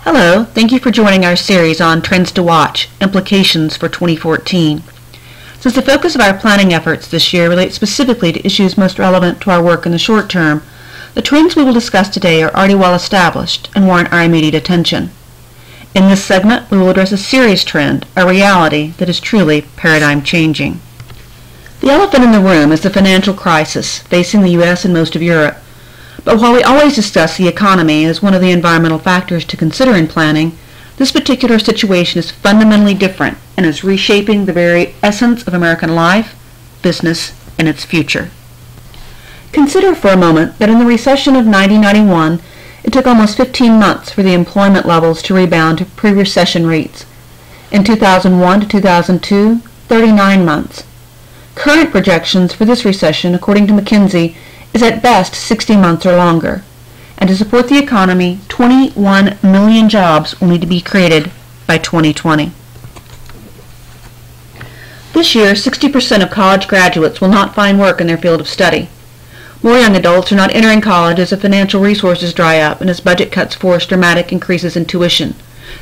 Hello, thank you for joining our series on Trends to Watch, Implications for 2014. Since the focus of our planning efforts this year relates specifically to issues most relevant to our work in the short term, the trends we will discuss today are already well established and warrant our immediate attention. In this segment, we will address a serious trend, a reality that is truly paradigm changing. The elephant in the room is the financial crisis facing the U.S. and most of Europe. But while we always discuss the economy as one of the environmental factors to consider in planning, this particular situation is fundamentally different and is reshaping the very essence of American life, business, and its future. Consider for a moment that in the recession of 1991, it took almost 15 months for the employment levels to rebound to pre-recession rates. In 2001 to 2002, 39 months. Current projections for this recession, according to McKinsey, is at best 60 months or longer. And to support the economy, 21 million jobs will need to be created by 2020. This year, 60% of college graduates will not find work in their field of study. More young adults are not entering college as the financial resources dry up and as budget cuts force dramatic increases in tuition.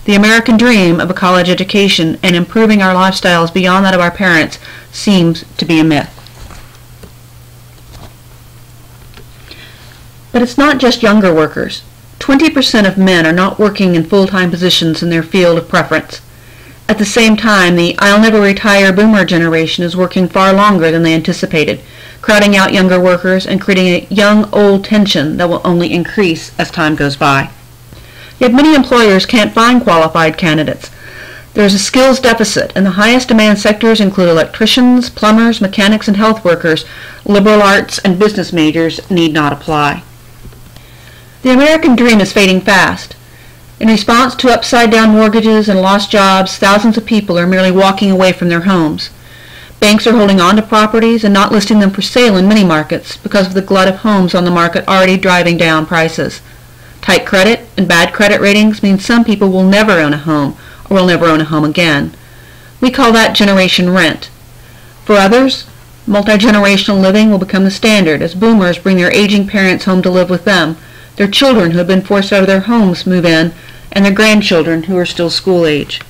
The American dream of a college education and improving our lifestyles beyond that of our parents seems to be a myth. But it's not just younger workers. 20% of men are not working in full-time positions in their field of preference. At the same time, the I'll never retire boomer generation is working far longer than they anticipated, crowding out younger workers and creating a young-old tension that will only increase as time goes by. Yet many employers can't find qualified candidates. There is a skills deficit, and the highest demand sectors include electricians, plumbers, mechanics, and health workers. Liberal arts and business majors need not apply. The American dream is fading fast. In response to upside-down mortgages and lost jobs, thousands of people are merely walking away from their homes. Banks are holding on to properties and not listing them for sale in many markets because of the glut of homes on the market already driving down prices. Tight credit and bad credit ratings mean some people will never own a home or will never own a home again. We call that generation rent. For others, multi-generational living will become the standard as boomers bring their aging parents home to live with them. Their children who have been forced out of their homes move in, and their grandchildren who are still school age.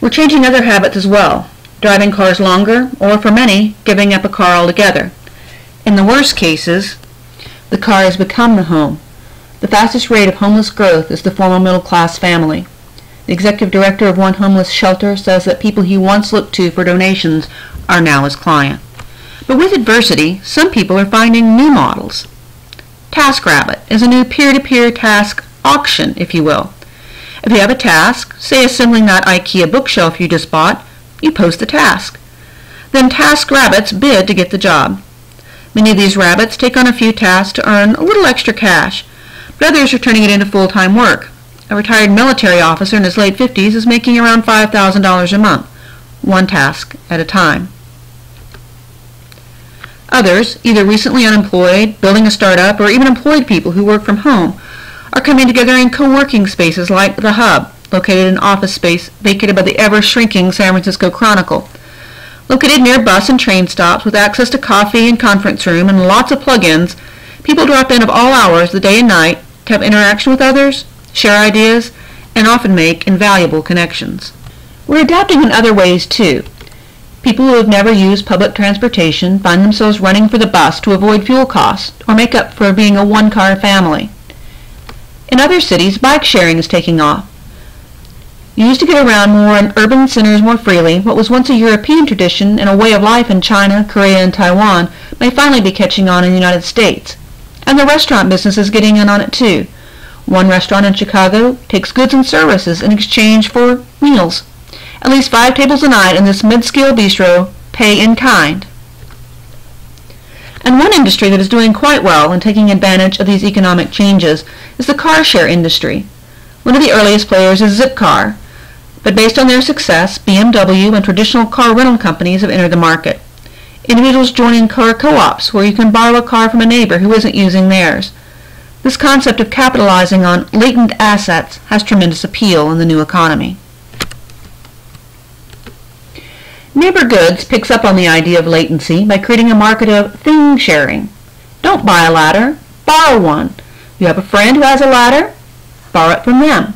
We're changing other habits as well, driving cars longer, or for many, giving up a car altogether. In the worst cases, the car has become the home. The fastest rate of homeless growth is the former middle-class family. The executive director of one homeless shelter says that people he once looked to for donations are now his client. But with adversity, some people are finding new models. TaskRabbit is a new peer-to-peer task auction, if you will. If you have a task, say assembling that IKEA bookshelf you just bought, you post the task. Then TaskRabbits bid to get the job. Many of these rabbits take on a few tasks to earn a little extra cash, but others are turning it into full-time work. A retired military officer in his late 50s is making around $5,000 a month, one task at a time. Others, either recently unemployed, building a startup, or even employed people who work from home, are coming together in co-working spaces like The Hub, located in office space vacated by the ever-shrinking San Francisco Chronicle. Located near bus and train stops with access to coffee and conference room and lots of plug-ins, people drop in of all hours, the day and night, to have interaction with others, share ideas, and often make invaluable connections. We're adapting in other ways, too. People who have never used public transportation find themselves running for the bus to avoid fuel costs or make up for being a one-car family. In other cities, bike sharing is taking off. Used to get around more in urban centers more freely, what was once a European tradition and a way of life in China, Korea, and Taiwan may finally be catching on in the United States. And the restaurant business is getting in on it too. One restaurant in Chicago takes goods and services in exchange for meals. At least 5 tables a night in this mid-scale bistro pay in kind. And one industry that is doing quite well in taking advantage of these economic changes is the car share industry. One of the earliest players is Zipcar, but based on their success, BMW and traditional car rental companies have entered the market. Individuals joining car co-ops where you can borrow a car from a neighbor who isn't using theirs. This concept of capitalizing on latent assets has tremendous appeal in the new economy. Neighbor Goods picks up on the idea of latency by creating a market of thing sharing. Don't buy a ladder, borrow one. You have a friend who has a ladder? borrow it from them.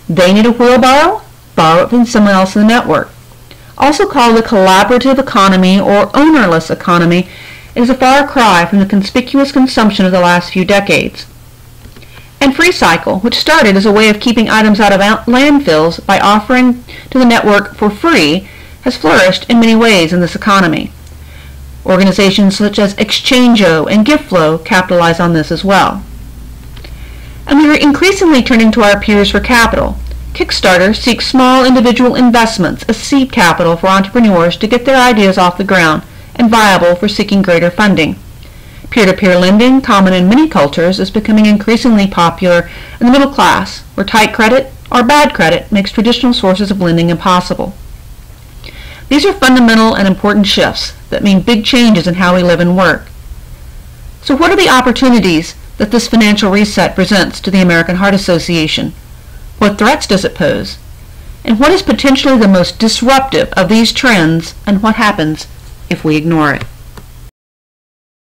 They need a wheelbarrow, borrow it from someone else in the network. Also called the collaborative economy or ownerless economy, it is a far cry from the conspicuous consumption of the last few decades. And FreeCycle, which started as a way of keeping items out of landfills by offering to the network for free, has flourished in many ways in this economy. Organizations such as Exchango and GiftFlow capitalize on this as well. And we are increasingly turning to our peers for capital. Kickstarter seeks small individual investments as seed capital for entrepreneurs to get their ideas off the ground and viable for seeking greater funding. Peer-to-peer lending, common in many cultures, is becoming increasingly popular in the middle class, where tight credit or bad credit makes traditional sources of lending impossible. These are fundamental and important shifts that mean big changes in how we live and work. So what are the opportunities that this financial reset presents to the American Heart Association? What threats does it pose? And what is potentially the most disruptive of these trends, and what happens if we ignore it?